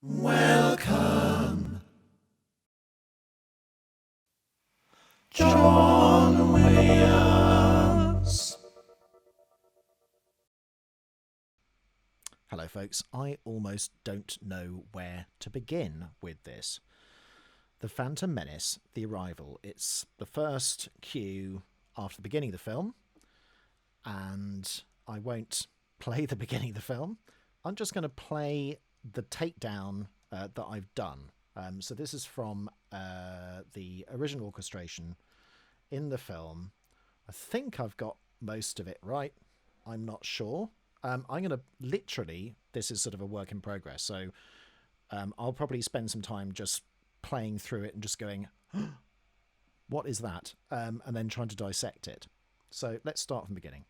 Welcome, John Williams. Hello folks, I almost don't know where to begin with this. The Phantom Menace, The Arrival. It's the first cue after the beginning of the film, and I won't play the beginning of the film. I'm just going to play the takedown that I've done. So this is from the original orchestration in the film. I think I've got most of it right. I'm not sure. I'm going to literally, this is sort of a work in progress, so I'll probably spend some time just playing through it and just going, what is that? And then trying to dissect it. So let's start from the beginning.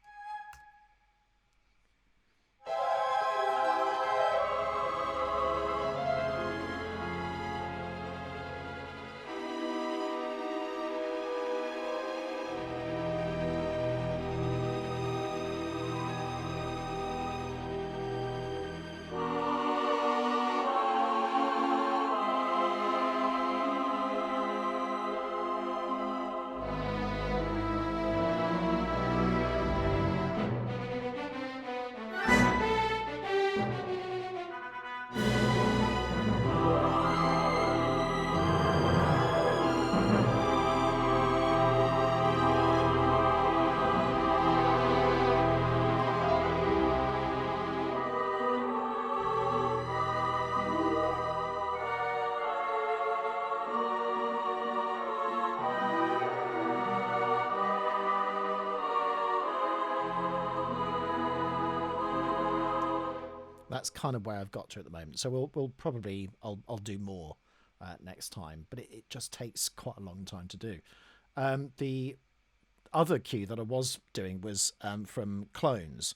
That's kind of where I've got to at the moment. So we'll probably I'll do more next time, but it just takes quite a long time to do. The other cue that I was doing was from Clones,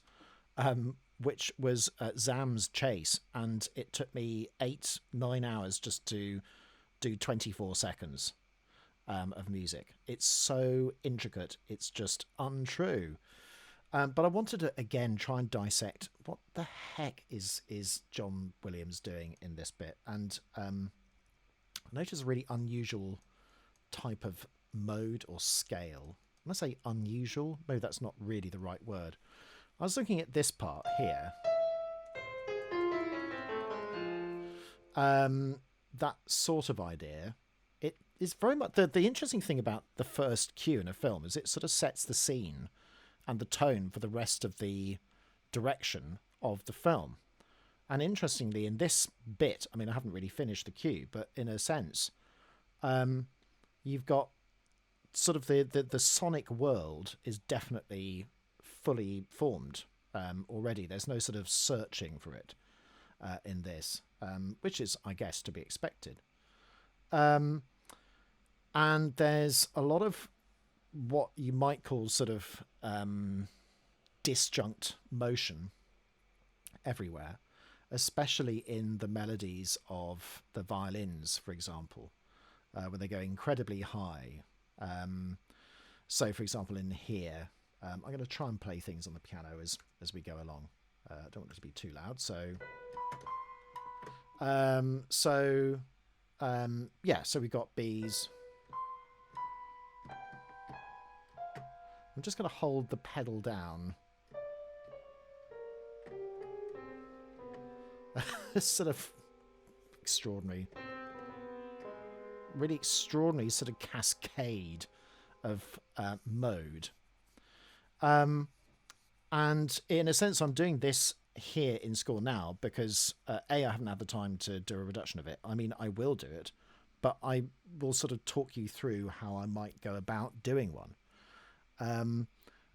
which was Zam's Chase, and it took me 8-9 hours just to do 24 seconds of music. It's so intricate, it's just untrue. But I wanted to, again, try and dissect what the heck is John Williams doing in this bit. And I noticed a really unusual type of mode or scale. When I say unusual, maybe that's not really the right word. I was looking at this part here. That sort of idea. It is very much... The interesting thing about the first cue in a film is it sort of sets the scene and the tone for the rest of the direction of the film. And interestingly, in this bit, I mean, I haven't really finished the cue, but in a sense, you've got sort of the sonic world is definitely fully formed already. There's no sort of searching for it in this, which is, I guess, to be expected. And there's a lot of what you might call sort of disjunct motion everywhere, especially in the melodies of the violins, for example, when they go incredibly high. So, for example, in here, I'm going to try and play things on the piano as we go along. I don't want it to be too loud, so... yeah, so we've got B's. I'm just going to hold the pedal down. It's sort of extraordinary. Really extraordinary sort of cascade of mode. And in a sense, I'm doing this here in score now because I haven't had the time to do a reduction of it. I mean, I will do it, but I will sort of talk you through how I might go about doing one. And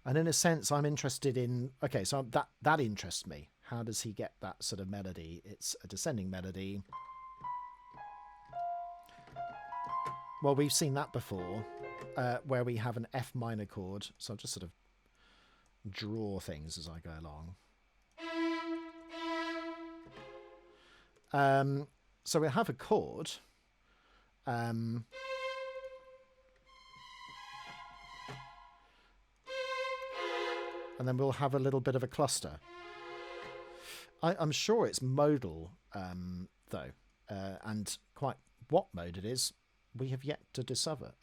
in a sense, I'm interested in, okay, so that interests me. How does he get that sort of melody? It's a descending melody. Well, we've seen that before, where we have an F minor chord. So I'll just sort of draw things as I go along. So we'll have a chord. And then we'll have a little bit of a cluster. I'm sure it's modal, though. and quite what mode it is, we have yet to discover.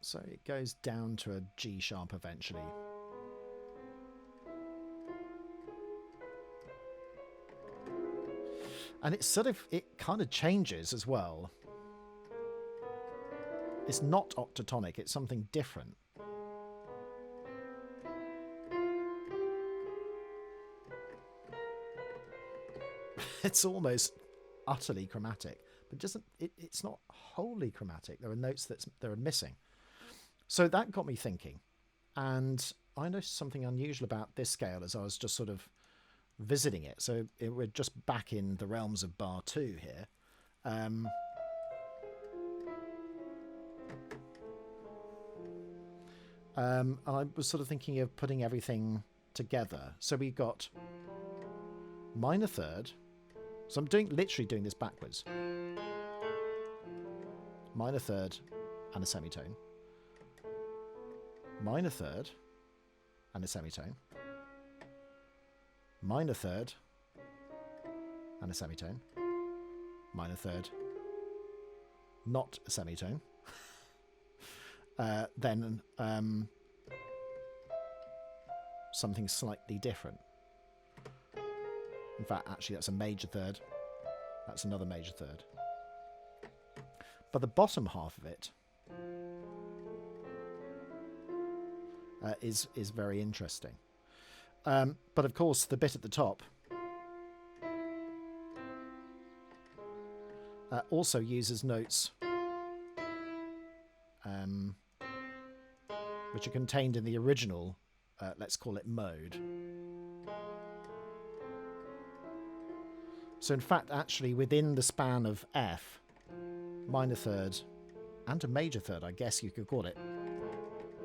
So it goes down to a G sharp eventually. And it kind of changes as well. It's not octatonic, it's something different. It's almost utterly chromatic, but it's not wholly chromatic. There are notes that are missing. So that got me thinking. And I noticed something unusual about this scale as I was just sort of visiting it. So we're just back in the realms of bar 2 here. And I was sort of thinking of putting everything together. So we got minor third. So I'm literally doing this backwards. Minor third and a semitone. Minor third and a semitone. Minor third and a semitone. Minor third, not a semitone. Then something slightly different. In fact, actually, that's a major third. That's another major third. But the bottom half of it is very interesting. But of course, the bit at the top also uses notes which are contained in the original, let's call it mode. So in fact, actually, within the span of F, minor third and a major third, I guess you could call it,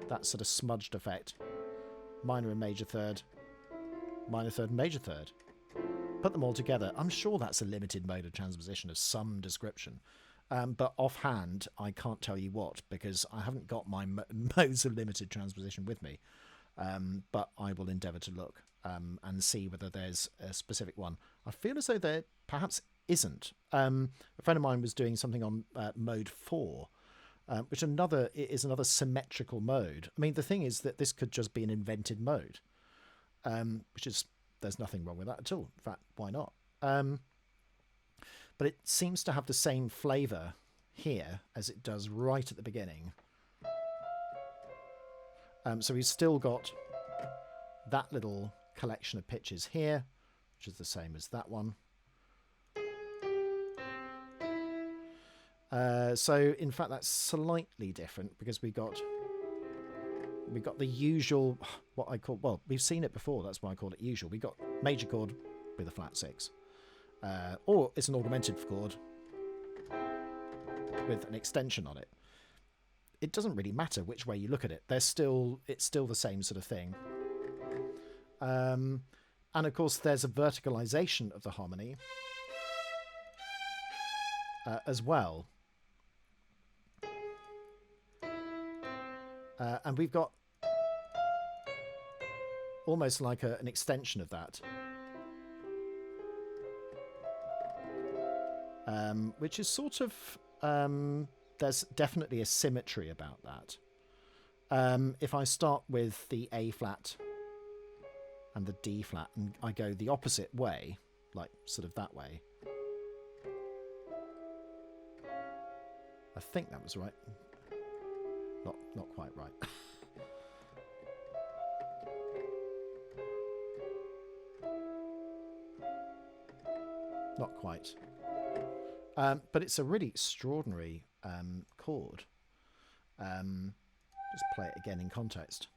that sort of smudged effect, minor and major third, minor third and major third. Put them all together. I'm sure that's a limited mode of transposition of some description. But offhand, I can't tell you what, because I haven't got my modes of limited transposition with me. But I will endeavour to look and see whether there's a specific one. I feel as though there perhaps isn't. A friend of mine was doing something on mode 4, which is another symmetrical mode. I mean, the thing is that this could just be an invented mode, which is, there's nothing wrong with that at all. In fact, why not? But it seems to have the same flavour here as it does right at the beginning. So we've still got that little collection of pitches here, which is the same as that one. So in fact, that's slightly different because we got the usual, what I call, well, we've seen it before, that's why I call it usual. We got major chord with a flat 6. Or it's an augmented chord with an extension on it. It doesn't really matter which way you look at it. It's still the same sort of thing. And of course, there's a verticalization of the harmony as well. And we've got almost like an extension of that. Which is sort of, there's definitely a symmetry about that. If I start with the A flat and the D flat and I go the opposite way, like sort of that way, I think that was right. Not quite right. Not quite. But it's a really extraordinary chord. Just play it again in context.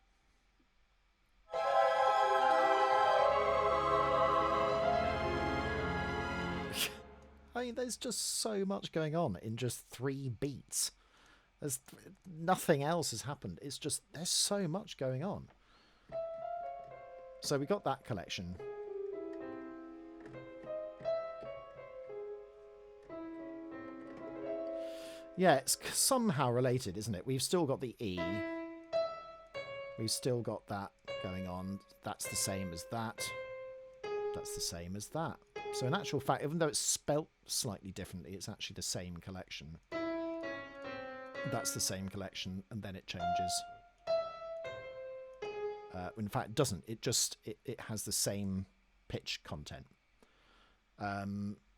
I mean, there's just so much going on in just 3 beats. There's nothing else has happened. It's just, there's so much going on. So we got that collection. Yeah, it's somehow related, isn't it? We've still got the E. We've still got that going on. That's the same as that. That's the same as that. So in actual fact, even though it's spelt slightly differently, it's actually the same collection. That's the same collection, and then it changes. In fact, it doesn't. It just it has the same pitch content.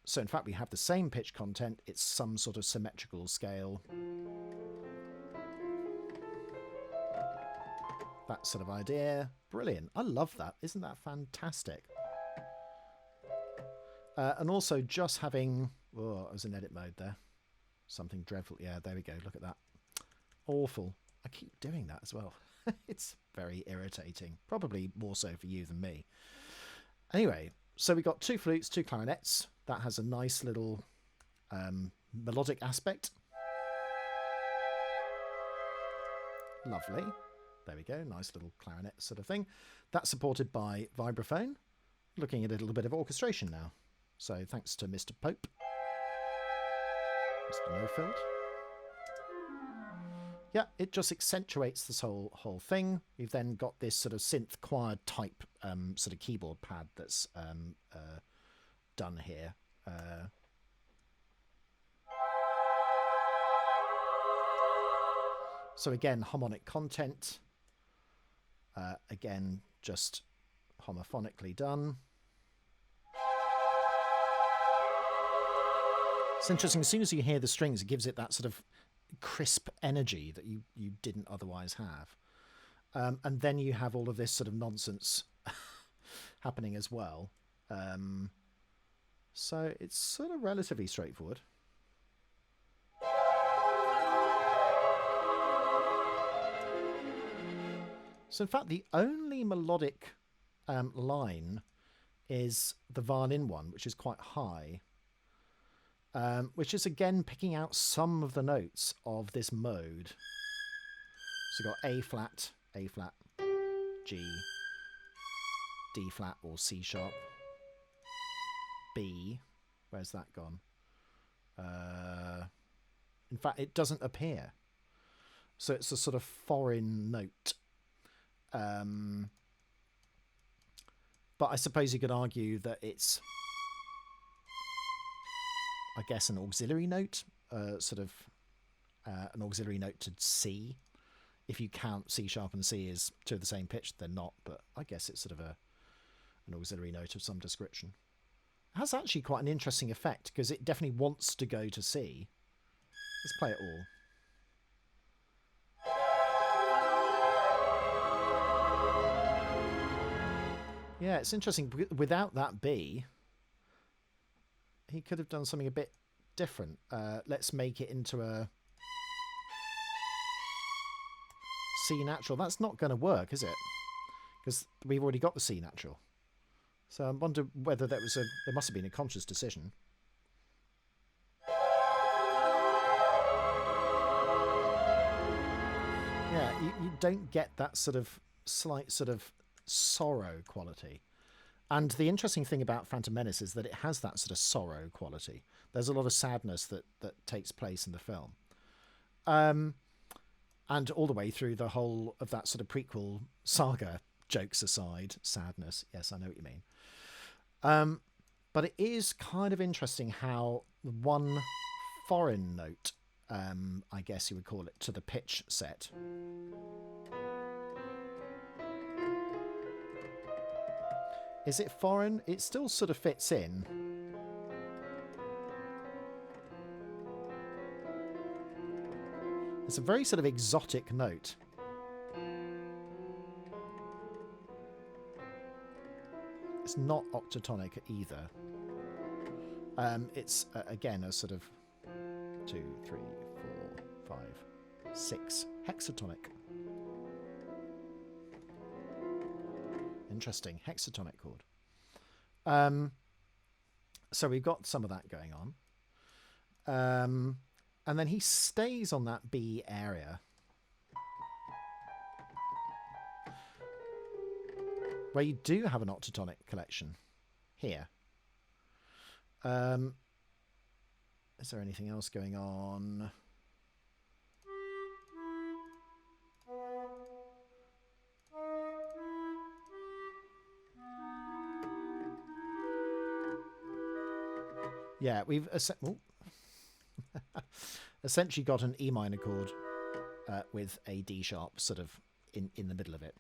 So in fact, we have the same pitch content. It's some sort of symmetrical scale. That sort of idea. Brilliant. I love that. Isn't that fantastic? And also just having... Oh, I was in edit mode there. Something dreadful. Yeah, there we go. Look at that. Awful. I keep doing that as well. It's very irritating. Probably more so for you than me. Anyway, so we got 2 flutes, 2 clarinets. That has a nice little melodic aspect. Lovely. There we go. Nice little clarinet sort of thing. That's supported by vibraphone. Looking at a little bit of orchestration now. So thanks to Mr. Pope. Mr. Nofeld. Yeah, it just accentuates this whole thing. We've then got this sort of synth choir type sort of keyboard pad that's done here. So again, harmonic content. Again, just homophonically done. It's interesting, as soon as you hear the strings, it gives it that sort of crisp energy that you didn't otherwise have. And then you have all of this sort of nonsense happening as well. So it's sort of relatively straightforward. So in fact, the only melodic line is the violin one, which is quite high. Which is again picking out some of the notes of this mode. So you've got A flat, G, D flat or C sharp, B. Where's that gone? In fact, it doesn't appear. So it's a sort of foreign note. But I suppose you could argue that it's, I guess, an auxiliary note, sort of an auxiliary note to C. If you count C sharp and C as 2 of the same pitch, they're not, but I guess it's sort of an auxiliary note of some description. It has actually quite an interesting effect, because it definitely wants to go to C. Let's play it all. Yeah, it's interesting. Without that B, he could have done something a bit different. Let's make it into a C natural. That's not going to work, is it? Because we've already got the C natural. So I wonder whether that was there must have been a conscious decision. Yeah, you don't get that sort of slight sort of sorrow quality. And the interesting thing about Phantom Menace is that it has that sort of sorrow quality. There's a lot of sadness that takes place in the film. And all the way through the whole of that sort of prequel saga, jokes aside, sadness. Yes, I know what you mean. But it is kind of interesting how one foreign note, I guess you would call it, to the pitch set. Is it foreign? It still sort of fits in. It's a very sort of exotic note. It's not octatonic either. It's, again, a sort of 2, 3, 4, 5, 6 hexatonic. Interesting, hexatonic chord. So we've got some of that going on. And then he stays on that B area, where you do have an octatonic collection here. Is there anything else going on? Yeah, we've essentially got an E minor chord with a D sharp sort of in the middle of it.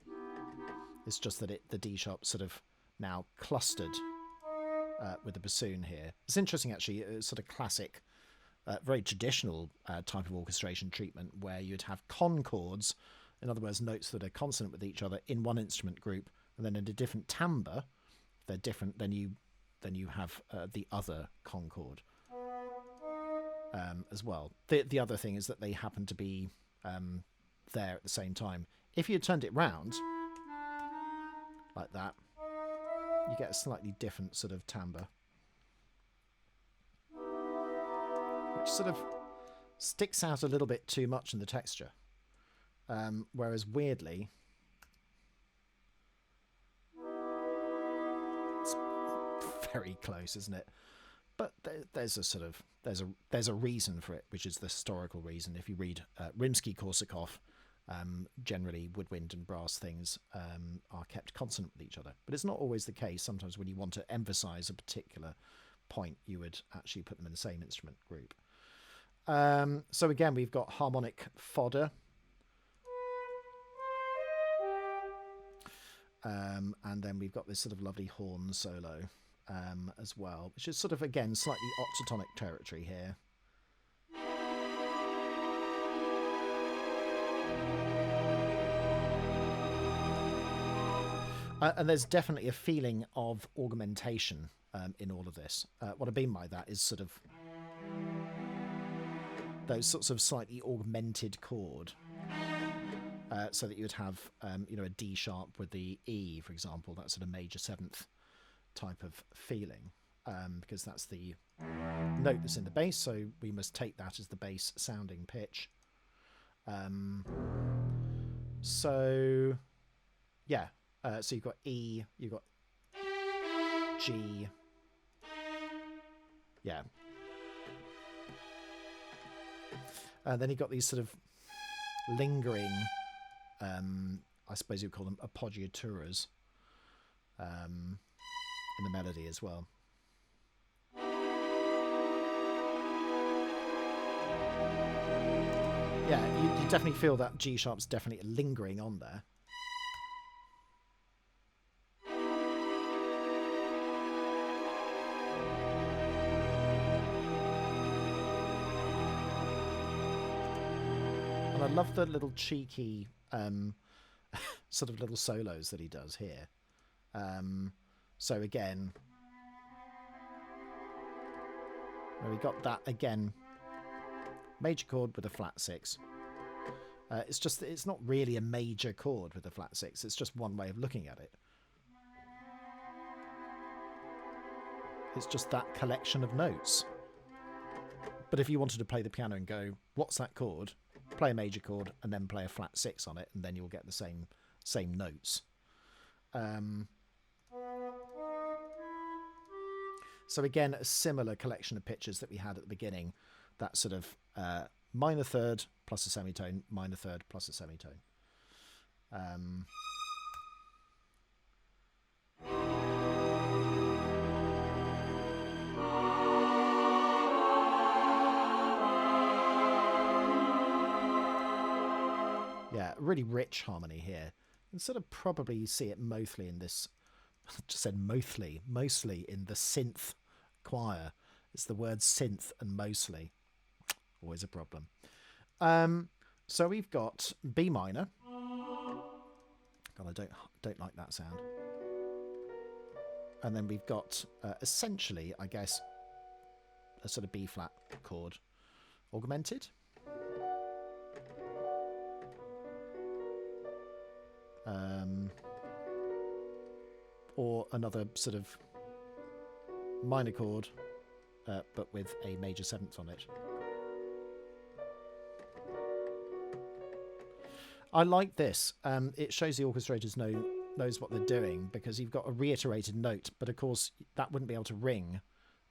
It's just that the D sharp sort of now clustered with the bassoon here. It's interesting, actually. It's sort of classic, very traditional type of orchestration treatment where you'd have concords, in other words, notes that are consonant with each other in one instrument group, and then in a different timbre, they're different. Then you have the other concord as well. The other thing is that they happen to be there at the same time. If you turned it round like that, you get a slightly different sort of timbre, which sort of sticks out a little bit too much in the texture. Whereas weirdly, it's very close, isn't it? But there's a reason for it, which is the historical reason. If you read Rimsky-Korsakov, generally woodwind and brass things are kept consonant with each other. But it's not always the case. Sometimes when you want to emphasize a particular point, you would actually put them in the same instrument group. So again, we've got harmonic fodder. And then we've got this sort of lovely horn solo as well, which is sort of, again, slightly octatonic territory here. And there's definitely a feeling of augmentation in all of this. What I mean by that is sort of those sorts of slightly augmented chord. So that you would have, a D sharp with the E, for example, that sort of major seventh type of feeling, because that's the note that's in the bass, so we must take that as the bass sounding pitch. So you've got E, you've got G, and then you've got these sort of lingering, I suppose you'd call them appoggiaturas in the melody as well. Yeah, you definitely feel that G sharp's definitely lingering on there. And I love the little cheeky sort of little solos that he does here. So again, we got that again, major chord with a flat six. It's not really a major chord with a flat six. It's just one way of looking at it. It's just that collection of notes. But if you wanted to play the piano and go, what's that chord? Play a major chord and then play a flat six on it, and then you'll get the same notes. So again, a similar collection of pitches that we had at the beginning, that sort of minor third plus a semitone, minor third plus a semitone. Yeah, really rich harmony here. And sort of probably see it mostly in this, I just said mostly in the synth choir. It's the word synth and mostly. Always a problem. So we've got B minor. God, I don't like that sound. And then we've got essentially, I guess, a sort of B flat chord augmented. Or another sort of minor chord, but with a major seventh on it. I like this. It shows the orchestrators knows what they're doing, because you've got a reiterated note, but of course that wouldn't be able to ring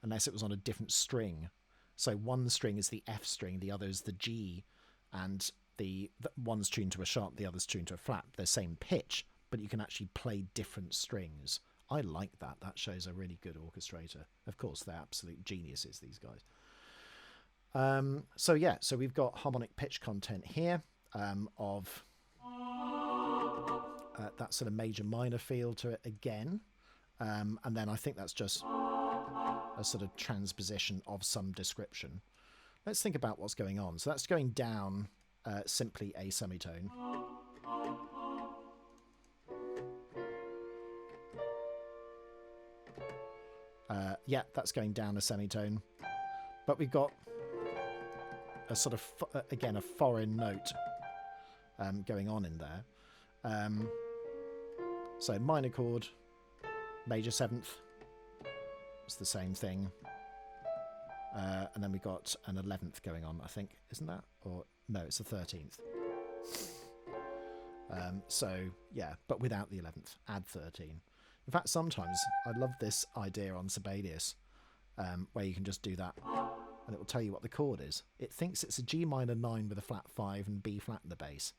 unless it was on a different string. So one string is the F string, the other is the G, and the one's tuned to a sharp, the other's tuned to a flat. They're same pitch, but you can actually play different strings I like that. That shows a really good orchestrator. Of course, they're absolute geniuses, these guys. So yeah, so we've got harmonic pitch content here of that sort of major minor feel to it again. And then I think that's just a sort of transposition of some description. Let's think about what's going on. So that's going down simply a semitone. Yeah, that's going down a semitone. But we've got a sort of, again, a foreign note going on in there. So minor chord, major seventh, it's the same thing. And then we've got an 11th going on, I think, isn't that? Or no, it's the 13th. So yeah, but without the 11th, add 13. In fact, sometimes I love this idea on Sibelius, where you can just do that and it will tell you what the chord is. It thinks it's a G minor 9 with a flat 5 and B flat in the bass.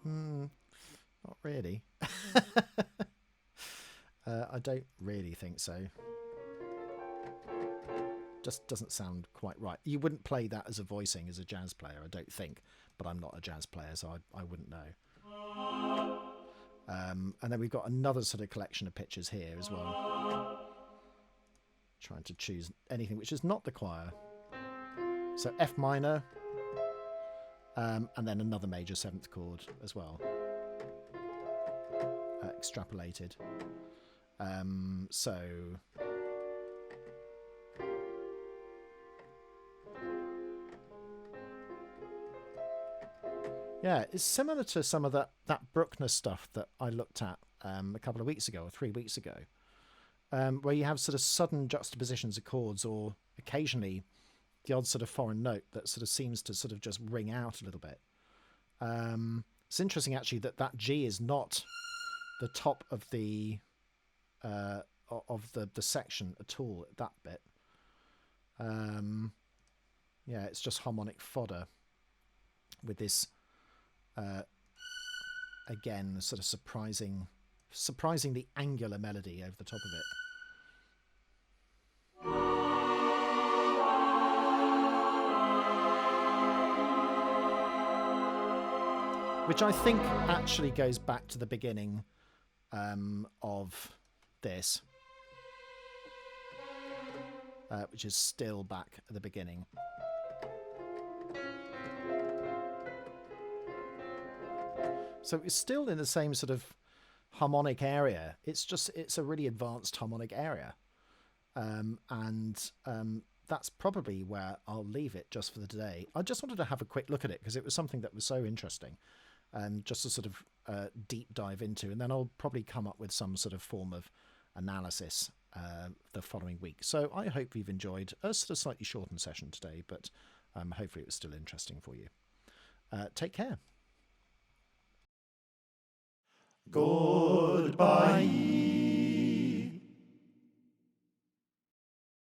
Not really. I don't really think so. Just doesn't sound quite right. You wouldn't play that as a voicing as a jazz player, I don't think, but I'm not a jazz player, so I wouldn't know. And then we've got another sort of collection of pitches here as well. Trying to choose anything which is not the choir. So F minor, and then another major seventh chord as well. Extrapolated. So yeah, it's similar to some of that Bruckner stuff that I looked at a couple of weeks ago or 3 weeks ago, where you have sort of sudden juxtapositions of chords, or occasionally the odd sort of foreign note that sort of seems to sort of just ring out a little bit. It's interesting actually that G is not the top of the section at all, that bit. Yeah, it's just harmonic fodder with this again sort of surprisingly angular melody over the top of it. Which I think actually goes back to the beginning of this, which is still back at the beginning. So it's still in the same sort of harmonic area. It's a really advanced harmonic area. That's probably where I'll leave it just for the day. I just wanted to have a quick look at it because it was something that was so interesting, and just to sort of deep dive into, and then I'll probably come up with some sort of form of analysis the following week. So I hope you've enjoyed a sort of slightly shortened session today, but hopefully it was still interesting for you. Take care. Goodbye.